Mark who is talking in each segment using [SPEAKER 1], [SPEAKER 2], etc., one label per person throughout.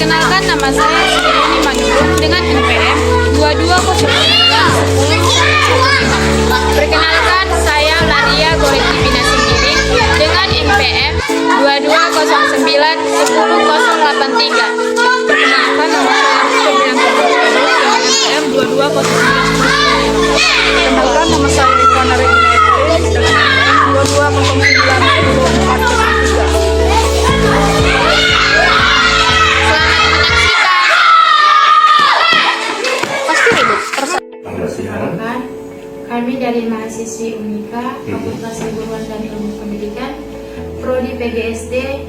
[SPEAKER 1] Perkenalkan, nama saya Sriani Manurung dengan NPM 220910. Perkenalkan, saya Ladia Goreti Bina Sendiri dengan NPM 22091083. Perkenalkan, nama saya Febrian dengan NPM 220910. Perkenalkan, nama saya Rifana Regina Edris dengan NPM 22091043.
[SPEAKER 2] Kami dari mahasiswi Unika, Fakultas Keguruan dan Ilmu Pendidikan, Prodi PGSD,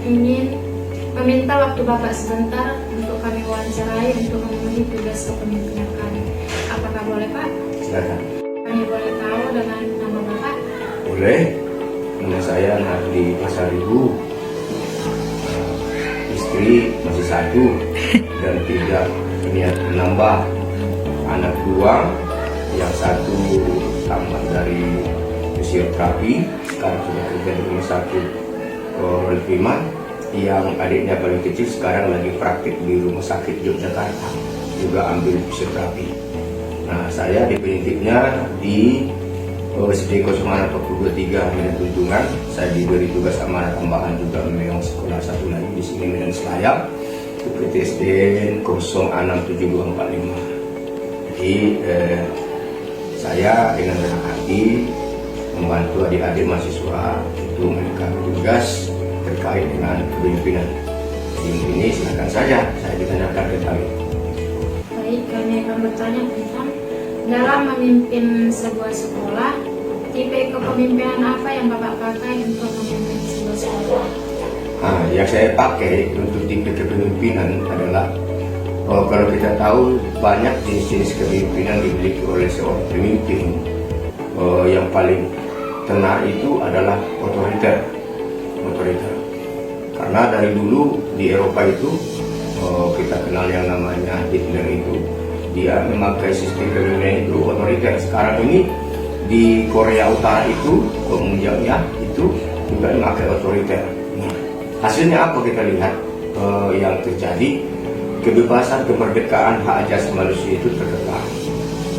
[SPEAKER 2] ingin meminta waktu Bapak sebentar untuk kami wawancarai untuk memenuhi tugas kepemimpinan kami. Apakah boleh, Pak?
[SPEAKER 3] Silakan.
[SPEAKER 2] Kami boleh tahu dengan nama Bapak?
[SPEAKER 3] Boleh. Nama saya Nardi Pasaribu. Istri masih satu dan tidak niat menambah. Anak dua, yang satu tamat dari fisioterapi, sekarang sudah kerja di rumah sakit Prima. Yang adiknya paling kecil sekarang lagi praktik di rumah sakit Yogyakarta, juga ambil fisioterapi. Nah, saya di penitipnya di SD 0643 Medan Tunjungan. Saya diberi tugas amanah tambahan juga memang sekolah satu lagi di sini Medan Selayar, PTSD 067245. Jadi saya dengan senang hati membantu adik-adik mahasiswa untuk melengkapi tugas terkait dengan kepemimpinan. Di ini silakan saja saya ditanyakan terkait.
[SPEAKER 2] Baik, kami akan bertanya tentang dalam memimpin sebuah sekolah, tipe kepemimpinan apa yang Bapak pakai untuk memimpin sebuah sekolah?
[SPEAKER 3] Yang saya pakai untuk tipe kepemimpinan adalah kalau kita tahu banyak jenis-jenis kepemimpinan dimiliki oleh seorang pemimpin. Yang paling tenar itu adalah otoriter. Karena dari dulu di Eropa itu kita kenal yang namanya Hitler itu, dia memakai sistem kepemimpinan itu otoriter. Sekarang ini di Korea Utara itu kemudian itu juga memakai otoriter. Nah, hasilnya apa kita lihat yang terjadi? Kebebasan, kemerdekaan, hak asasi manusia itu terdekat.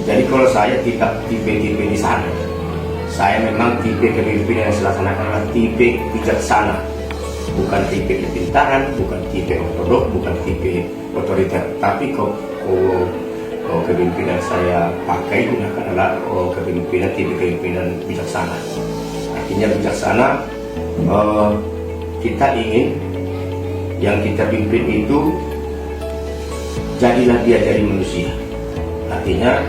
[SPEAKER 3] Jadi kalau saya tidak tipe-tipe di sana, saya memang tipe kepemimpinan yang saya laksanakan adalah tipe bijaksana, bukan tipe kepintaran, bukan tipe ortodok, bukan tipe otoriter. Tapi kepemimpinan saya pakai gunakan adalah kepemimpinan tipe kepemimpinan bijaksana. Artinya bijaksana, kita ingin yang kita pimpin itu jadilah dia jadi manusia. Artinya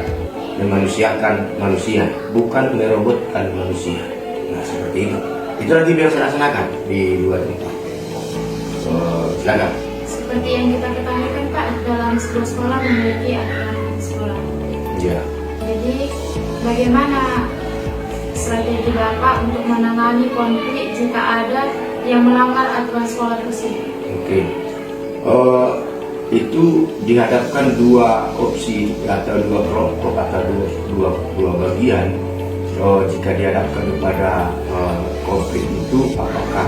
[SPEAKER 3] memanusiakan manusia, bukan merobotkan manusia. Nah, seperti itu. Itulah yang saya laksanakan di luar tempat. Silakan.
[SPEAKER 2] Seperti yang kita ketahui kan Pak, dalam sebuah sekolah memiliki aturan sekolah.
[SPEAKER 3] Ya.
[SPEAKER 2] Jadi bagaimana strategi Bapak untuk menangani konflik jika ada yang melanggar aturan sekolah tersebut?
[SPEAKER 3] Oke. Itu dihadapkan dua opsi atau dua kelompok atau dua bagian. Jika dihadapkan kepada konflik itu, apakah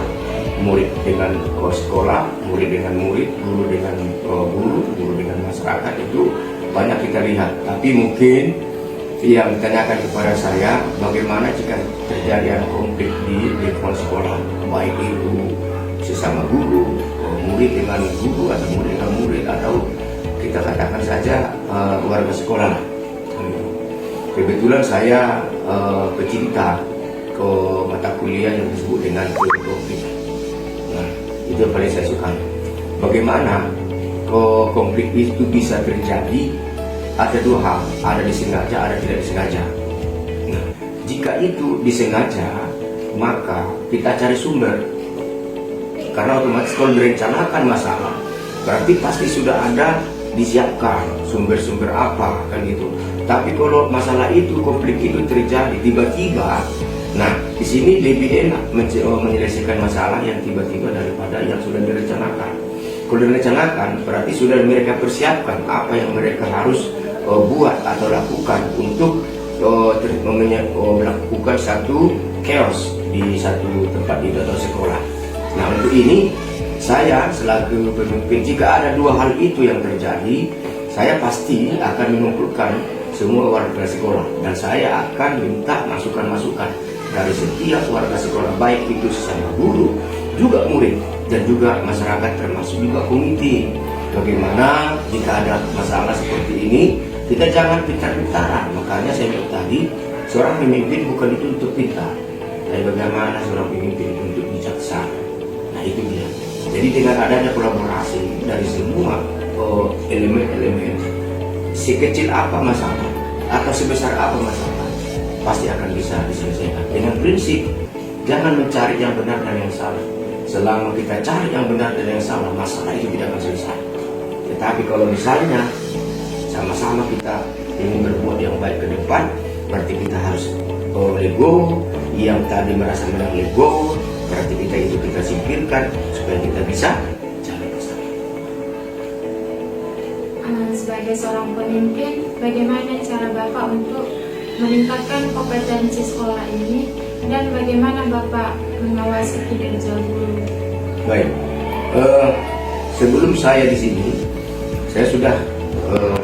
[SPEAKER 3] murid dengan sekolah, murid dengan murid, guru dengan guru dengan masyarakat, itu banyak kita lihat. Tapi mungkin yang ditanyakan kepada saya, bagaimana jika terjadi konflik di lingkungan sekolah, baik itu sesama guru, murid dengan guru, atau murid dengan murid, atau kita katakan saja warga sekolah. Kebetulan saya pecinta ke mata kuliah yang disebut dengan teori konflik. Nah, itu yang paling saya suka. Bagaimana konflik itu bisa terjadi? Ada dua hal, ada disengaja, ada tidak disengaja. Nah, jika itu disengaja, maka kita cari sumber. Karena otomatis kalau direncanakan masalah, berarti pasti sudah ada disiapkan sumber-sumber apa kan gitu. Tapi kalau masalah itu, konflik itu terjadi tiba-tiba, nah di sini lebih enak menyelesaikan masalah yang tiba-tiba daripada yang sudah direncanakan. Kalau direncanakan, berarti sudah mereka persiapkan apa yang mereka harus buat atau lakukan untuk melakukan satu chaos di satu tempat itu atau sekolah. Nah, untuk ini saya selaku pemimpin, jika ada dua hal itu yang terjadi, saya pasti akan mengumpulkan semua warga sekolah dan saya akan minta masukan-masukan dari setiap warga sekolah, baik itu sesama guru, juga murid, dan juga masyarakat, termasuk juga komite. Bagaimana jika ada masalah seperti ini, kita jangan pintar-pintaran. Makanya saya bilang tadi, seorang pemimpin bukan itu untuk pintar, tapi bagaimana seorang pemimpin untuk bijaksana. Nah itu dia. Jadi dengan adanya kolaborasi dari semua elemen-elemen, sekecil apa masalah atau sebesar apa masalah, pasti akan bisa diselesaikan dengan prinsip jangan mencari yang benar dan yang salah. Selama kita cari yang benar dan yang salah, masalah itu tidak akan selesai. Tetapi kalau misalnya sama-sama kita ingin berbuat yang baik ke depan, berarti kita harus lego, yang tadi merasa menang lego, berarti kita singkirkan supaya kita bisa jalan bersama.
[SPEAKER 2] Sebagai seorang pemimpin, bagaimana cara Bapak untuk meningkatkan kompetensi sekolah ini dan bagaimana Bapak mengawasi kinerja guru?
[SPEAKER 3] Baik, sebelum saya di sini, saya sudah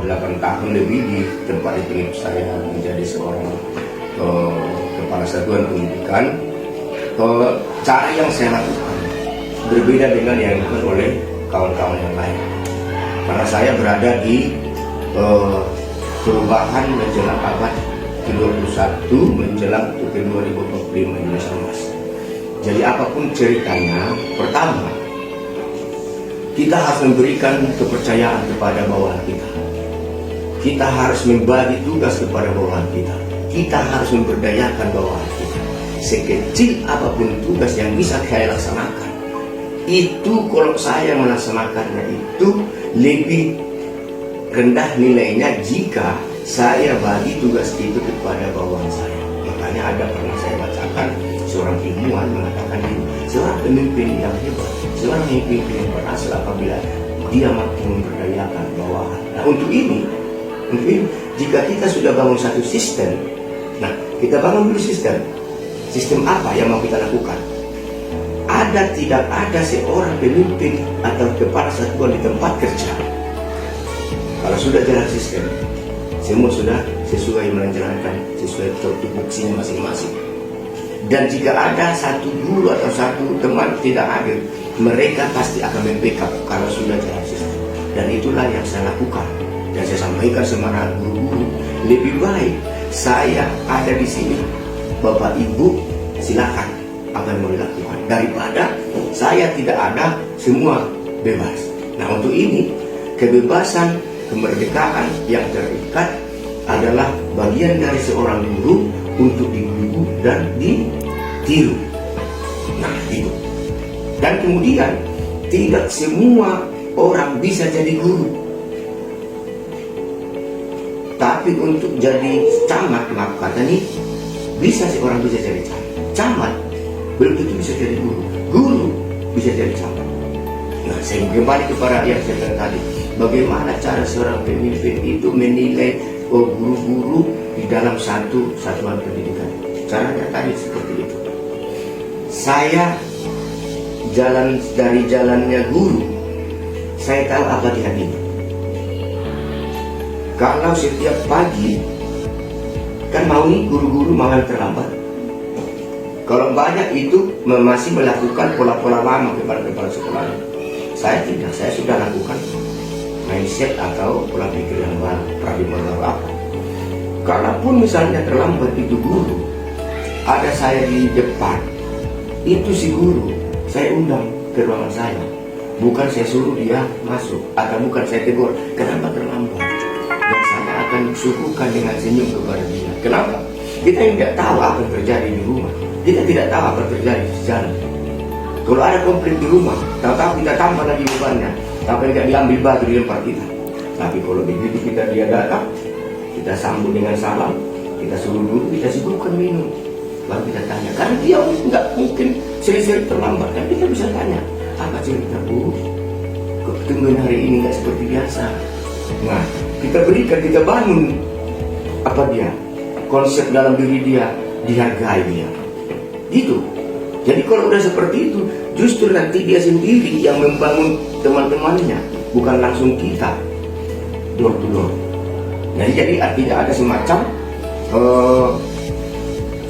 [SPEAKER 3] 8 tahun lebih di tempat itu saya menjadi seorang kepala satuan pendidikan. Cara yang saya lakukan berbeda dengan yang dilakukan oleh kawan-kawan yang lain, karena saya berada di perubahan menjelang abad ke-21 menjelang ke-2025 Indonesia Emas. Jadi apapun ceritanya, pertama kita harus memberikan kepercayaan kepada bawahan kita. Kita harus membagi tugas kepada bawahan kita. Kita harus memberdayakan bawahan kita. Sekecil apapun tugas yang bisa saya laksanakan, itu kalau saya melaksanakannya itu lebih rendah nilainya jika saya bagi tugas itu kepada bawahan saya. Makanya ada pernah saya bacakan seorang ilmuwan mengatakan ini, seorang pemimpin yang hebat, seorang pemimpin yang berhasil apabila dia mampu memberdayakan bawahan. Nah untuk ini jika kita sudah bangun satu sistem, nah kita bangun dulu sistem apa yang mau kita lakukan? Tidak ada seorang pemimpin atau kepala satuan di tempat kerja, kalau sudah jalan sistem, semua sudah sesuai menjalankan sesuai tupoksinya masing-masing. Dan jika ada satu guru atau satu teman tidak hadir, mereka pasti akan membackup kalau sudah jalan sistem. Dan itulah yang saya lakukan. Dan saya sampaikan semangat guru-guru, lebih baik saya ada di sini, Bapak Ibu silakan apa yang mau dilakukan, daripada saya tidak ada, semua bebas. Nah untuk ini, kebebasan, kemerdekaan yang terikat adalah bagian dari seorang guru untuk digugu dan ditiru. Nah itu. Dan kemudian tidak semua orang bisa jadi guru, tapi untuk jadi camat, maaf kata nih, bisa seorang bisa jadi camat, belum tentu bisa jadi guru. Guru bisa jadi camat. Nah saya kembali kepada yang saya bilang tadi, bagaimana cara seorang pemimpin itu menilai guru-guru di dalam satu satuan pendidikan. Caranya tadi seperti itu. Saya dari jalannya guru, saya tahu apa dia ini. Kalau setiap pagi kan mau nih guru-guru mau yang terlambat. Kalau banyak itu masih melakukan pola-pola lama kepada kepala sekolah. Saya tidak, saya sudah lakukan mindset atau pola pikir yang baru, paradigma baru apa. Kalaupun misalnya terlambat itu guru, ada saya di depan, itu si guru saya undang ke ruangan saya, bukan saya suruh dia masuk atau bukan saya tegur kenapa terlambat, dan saya akan suguhkan dengan senyum kepada dia. Kenapa? Kita tidak tahu apa yang terjadi di rumah, kita tidak tahu apa yang terjadi di jalan. Kalau ada konflik di rumah, tahu-tahu kita tambah lagi bebannya, tapi tidak diambil batu dilempar kita. Tapi kalau begitu dia datang, kita sambut dengan salam, kita suruh dulu, kita sibukkan minum, baru kita tanya. Karena dia nggak mungkin sering-sering terlambat, dan kita bisa tanya, apa cerita Bu? Ketemuan hari ini nggak seperti biasa. Nah, kita berikan, kita bangun apa dia, konsep dalam diri dia, dihargai dia, gitu. Jadi kalau udah seperti itu, justru nanti dia sendiri yang membangun teman-temannya, bukan langsung kita door to door. Jadi artinya ada semacam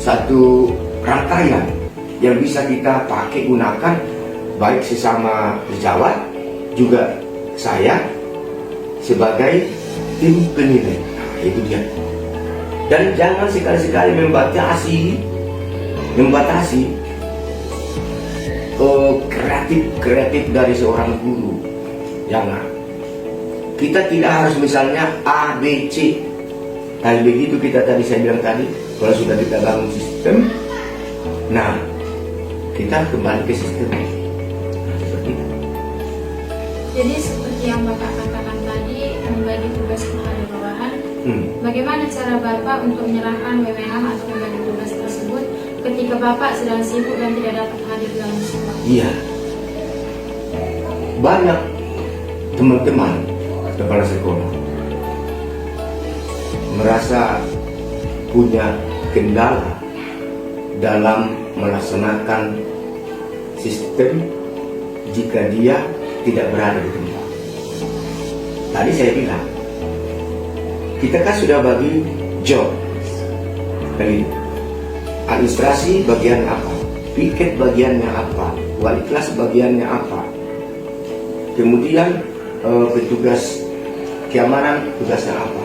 [SPEAKER 3] satu rangkaian yang bisa kita pakai gunakan, baik sesama sejawat, juga saya sebagai tim penilai. Nah, itu dia. Dan jangan sekali-sekali membatasi kreatif dari seorang guru. Jangan. Kita tidak harus misalnya A, B, C. Kalau begitu saya bilang tadi, kalau sudah kita bangun sistem, nah kita kembali ke sistem. Nah, seperti itu.
[SPEAKER 2] Jadi seperti yang Bapak katakan tadi, membagi tugas kepada bawahan. Bagaimana cara Bapak untuk menyerahkan wewenang atau membagi tugas tersebut ketika Bapak sedang sibuk dan tidak dapat hadir dalam sekolah?
[SPEAKER 3] Iya. Banyak teman-teman kepala sekolah merasa punya kendala dalam melaksanakan sistem jika dia tidak berada di tempat. Tadi saya bilang, kita kan sudah bagi job. Dari administrasi bagian apa, piket bagiannya apa, wali kelas bagiannya apa, kemudian petugas keamanan tugasnya apa.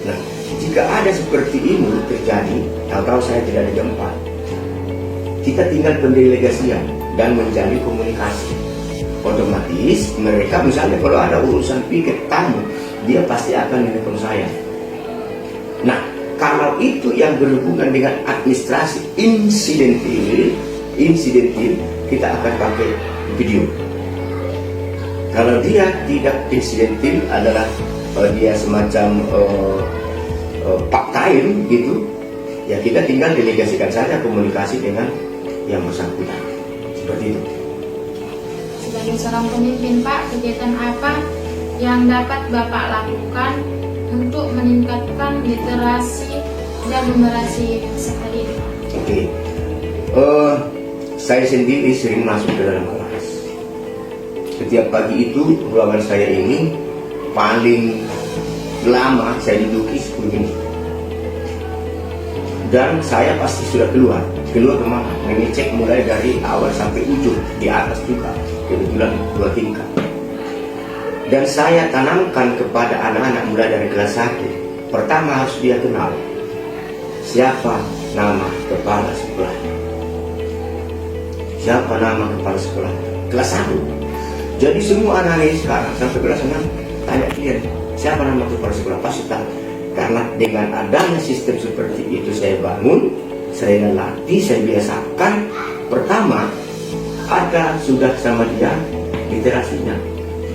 [SPEAKER 3] Nah, jika ada seperti ini terjadi, tahu-tahu saya tidak di tempat, kita tinggal pendelegasian dan menjalin komunikasi. Otomatis mereka misalnya kalau ada urusan piket tamu, dia pasti akan menelpon saya. Nah, kalau itu yang berhubungan dengan administrasi insidentil, kita akan pakai video. Kalau dia tidak insidentil, adalah dia semacam part-time gitu, ya kita tinggal delegasikan saja komunikasi dengan yang bersangkutan. Seperti itu.
[SPEAKER 2] Sebagai seorang pemimpin, Pak, kegiatan apa yang dapat Bapak lakukan untuk meningkatkan literasi dan numerasi peserta didik?
[SPEAKER 3] Oke. Saya sendiri sering masuk ke dalam kelas. Setiap pagi itu ruangan saya ini paling lama saya duduki 10 menit. Dan saya pasti sudah keluar kemana? Mengecek mulai dari awal sampai ujung, di atas juga, kebetulan 2 tingkat. Dan saya tanamkan kepada anak-anak mulai dari kelas 1. Pertama harus dia kenal siapa nama kepala sekolah. Siapa nama kepala sekolah? Kelas 1. Jadi semua anak-anak sekarang sampai kelas 6 tanya dia, siapa nama kepala sekolah? Pasti tahu. Karena dengan adanya sistem seperti itu saya bangun, saya latih, saya biasakan. Pertama, ada sudah sama dia literasinya.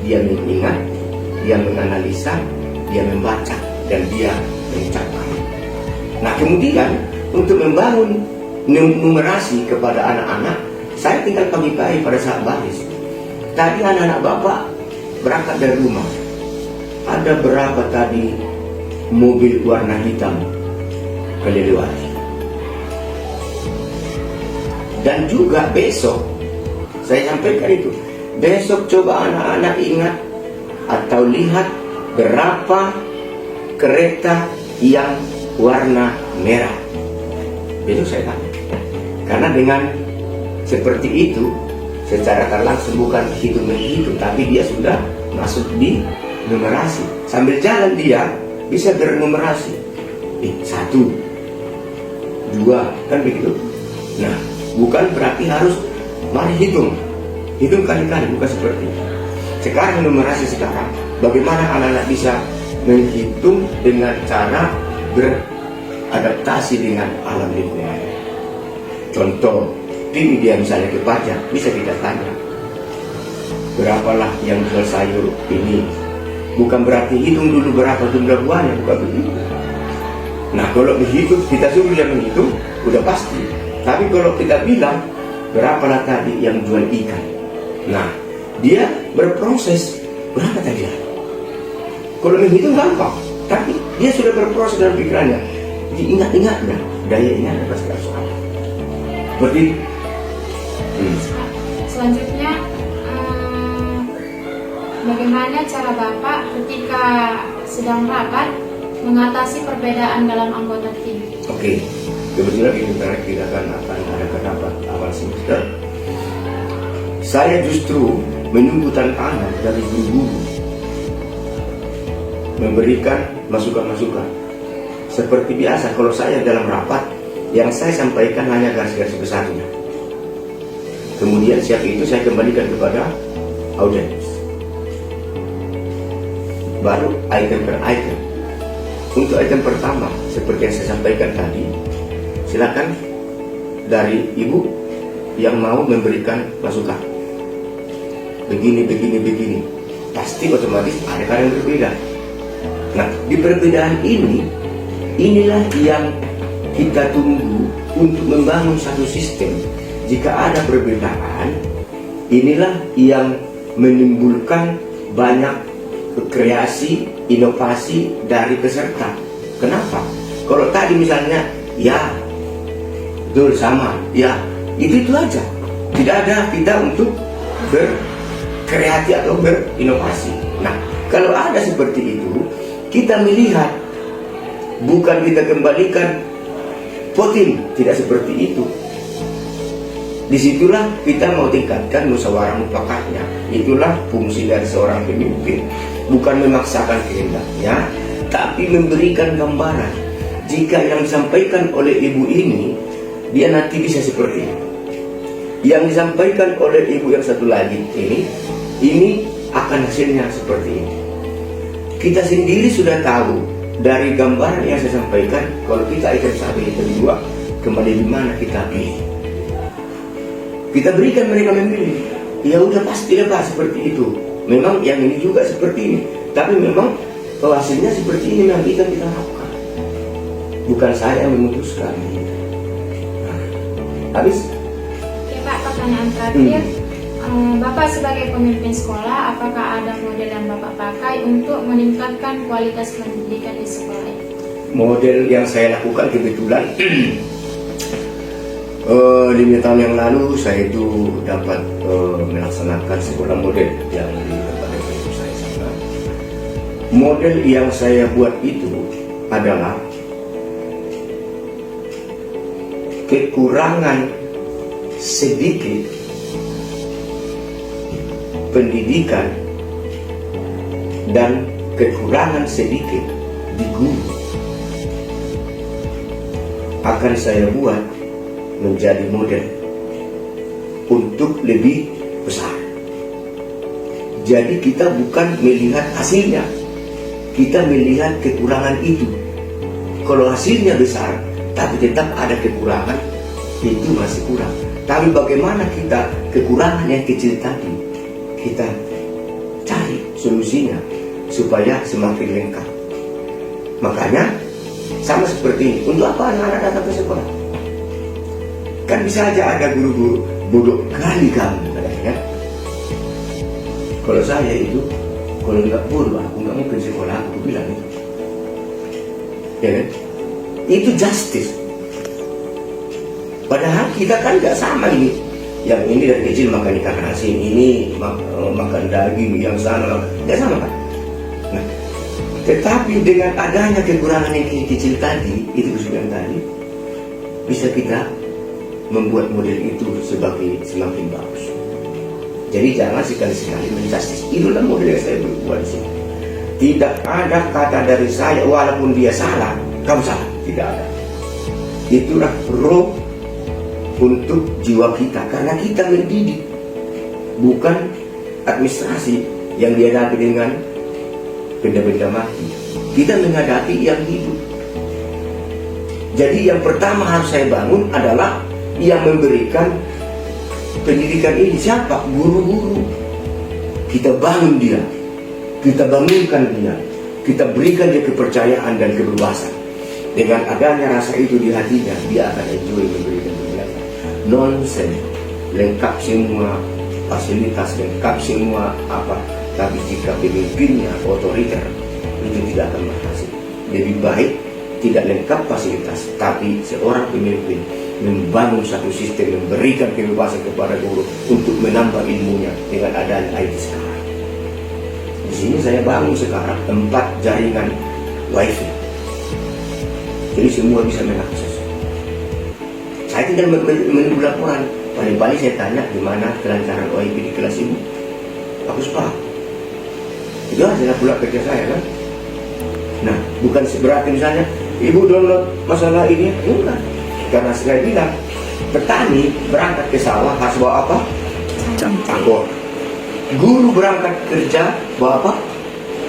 [SPEAKER 3] Dia mengingat, dia menganalisa, dia membaca, dan dia mengucapkan. Nah, kemudian untuk membangun numerasi kepada anak-anak, saya tinggal pagi-pagi pada saat baris. Tadi anak-anak Bapak berangkat dari rumah. Ada berapa tadi mobil warna hitam kelewati? Dan juga besok, saya sampaikan itu, besok coba anak-anak ingat atau lihat berapa kereta yang warna merah. Besok saya tanya. Karena dengan seperti itu, secara tak langsung bukan hitung-hitung, tapi dia sudah masuk di numerasi. Sambil jalan dia bisa bernumerasi. 1, 2, kan begitu. Nah, bukan berarti harus mari hitung kali-kali, bukan seperti itu. Sekarang numerasi sekarang, bagaimana anak-anak bisa menghitung dengan cara beradaptasi dengan alam lingkungan. Contoh, ini dia misalnya ke pajak, bisa kita tanya, berapalah yang jual sayur ini? Bukan berarti hitung dulu berapa jumlah buahnya, bukan begitu. Nah, kalau dihitung, kita suruh dia menghitung, udah pasti. Tapi kalau kita bilang, berapalah tadi yang jual ikan? Nah, dia berproses, berapa tadi? Kalau menghitung gampang, tapi dia sudah berproses dalam pikirannya. Diingat-ingatnya, daya ingatnya pasti harus ada. Seperti
[SPEAKER 2] selanjutnya, bagaimana cara Bapak ketika sedang rapat mengatasi perbedaan dalam anggota tim?
[SPEAKER 3] Oke, kebetulan ini kita akan ada rapat awal semester. Saya justru menunggu tantangan dari guru-guru memberikan masukan-masukan. Seperti biasa, kalau saya dalam rapat, yang saya sampaikan hanya garis-garis besarnya. Kemudian siap itu saya kembalikan kepada audiens. Baru item per item. Untuk item pertama, seperti yang saya sampaikan tadi, silakan dari ibu yang mau memberikan masukan. Begini. Pasti otomatis ada yang berbeda. Nah, di perbedaan inilah yang kita tunggu untuk membangun satu sistem. Jika ada perbedaan, inilah yang menimbulkan banyak kreasi, inovasi dari peserta. Kenapa? Kalau tadi misalnya, ya, betul sama, ya, itu aja. Tidak ada kita untuk berkreasi atau berinovasi. Nah, kalau ada seperti itu, kita melihat, bukan kita kembalikan voting, tidak seperti itu. Disitulah kita mau tingkatkan musyawarah mufakatnya. Itulah fungsi dari seorang pemimpin, bukan memaksakan kehendaknya, tapi memberikan gambaran. Jika yang disampaikan oleh ibu ini, dia nanti bisa seperti ini. Yang disampaikan oleh ibu yang satu lagi ini akan hasilnya seperti ini. Kita sendiri sudah tahu dari gambaran yang saya sampaikan, kalau kita item 1, item 2, kembali di mana kita pilih. Kita berikan mereka memilih. Ya udah pasti dapat seperti itu. Memang yang ini juga seperti ini. Tapi memang hasilnya seperti ini yang kita lakukan. Bukan saya yang memutuskan. Nah, habis.
[SPEAKER 2] Oke Pak, pertanyaan terakhir. Bapak sebagai pemimpin sekolah, apakah ada model yang Bapak pakai untuk meningkatkan kualitas pendidikan di sekolah?
[SPEAKER 3] Model yang saya lakukan kebetulan 5 tahun yang lalu saya itu dapat melaksanakan sekolah model yang di tempat itu saya sana. Model yang saya buat itu adalah kekurangan sedikit pendidikan dan kekurangan sedikit di guru akan saya buat menjadi model untuk lebih besar. Jadi kita bukan melihat hasilnya, kita melihat kekurangan itu. Kalau hasilnya besar tapi tetap ada kekurangan, itu masih kurang. Tapi bagaimana kita kekurangan yang kecil tadi kita cari solusinya supaya semakin lengkap. Makanya sama seperti ini. Untuk apa anak-anak datang ke sekolah? Kan bisa aja ada guru-guru bodoh kali kamu katanya. Kalau saya itu, kalau nggak bodoh aku nggak mungkin sekolah, aku bilang itu. Ya kan? Itu justice. Padahal kita kan nggak sama ini. Yang ini dari kecil makan ikan asin, ini makan daging, yang sana nggak sama kan? Nah, tetapi dengan adanya kekurangan yang kecil tadi, itu kesulitan tadi, bisa kita membuat model itu sebagai semakin bagus. Jadi jangan sekali-sekali menjustice. Itulah model yang saya buat di sini. Tidak ada kata dari saya walaupun dia salah, kamu salah. Tidak ada. Itulah roh untuk jiwa kita, karena kita mendidik, bukan administrasi yang dihadapi dengan benda-benda mati. Kita menghadapi yang hidup. Jadi yang pertama harus saya bangun adalah yang memberikan pendidikan ini siapa? Guru-guru. Kita bangun dia, kita bangunkan dia, kita berikan dia kepercayaan dan kebebasan. Dengan adanya rasa itu di hatinya, dia akan enjoy memberikan pendidikan. Nonsen, lengkap semua fasilitas, lengkap semua apa. Tapi jika pemimpinnya otoriter, itu tidak akan berhasil. Lebih baik tidak lengkap fasilitas, tapi seorang pemimpin membangun satu sistem, memberikan kebebasan kepada guru untuk menambah ilmunya dengan adanya IT sekarang. Di sini saya bangun sekarang 4 jaringan WiFi, jadi semua bisa mengakses. Saya tidak menunggu laporan, paling-paling saya tanya gimana kelancaran WiFi di kelas ibu. Bagus pak, itu adalah pula kerja saya kan. Nah, bukan berarti misalnya ibu download masalah ini, enggak. Karena saya bilang petani berangkat ke sawah harus bawa apa? Cangkul. Guru berangkat kerja bawa apa?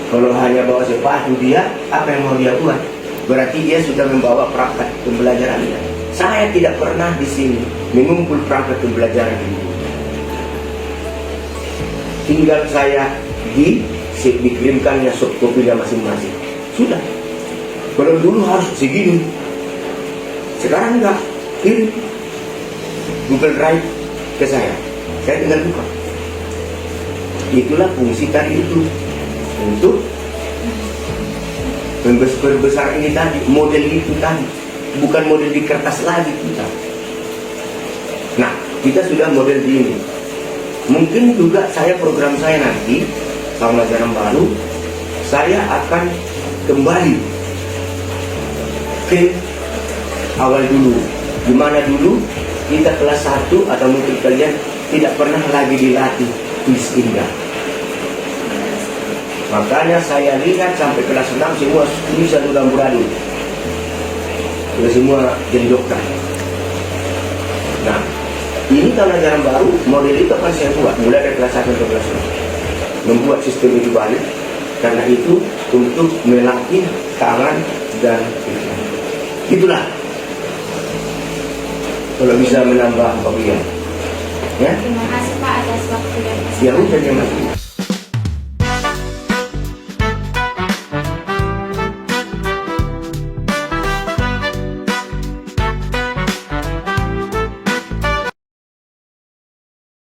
[SPEAKER 3] Kalau hanya bawa sepatu dia, apa yang mau dia buat? Berarti dia sudah membawa perangkat pembelajarannya. Saya tidak pernah di sini mengumpul perangkat pembelajaran ini. Tinggal saya dikirimkannya soft copy-nya masing-masing. Sudah. Kalau dulu harus segini, sekarang enggak. Kirim Google Drive ke saya tinggal buka. Itulah fungsi tadi itu, untuk membesar ini tadi, model itu tadi, bukan model di kertas lagi kita. Nah, kita sudah model di ini. Mungkin juga program saya nanti tahun ajaran baru, saya akan kembali ke awal dulu. Gimana dulu kita kelas 1 atau mungkin kalian tidak pernah lagi dilatih tulis indah. Makanya saya lihat sampai kelas 6 semua tulisan udah amburadul, sudah semua jendokkan. Nah, ini tahun ajaran baru, model itu akan saya buat mulai dari kelas 1 ke kelas 6. Membuat sistem itu balik, karena itu untuk melatih tangan dan pikiran. Itulah kalau bisa menambah bagian. Ya.
[SPEAKER 2] Terima kasih Pak atas waktu dan
[SPEAKER 3] Ya udah,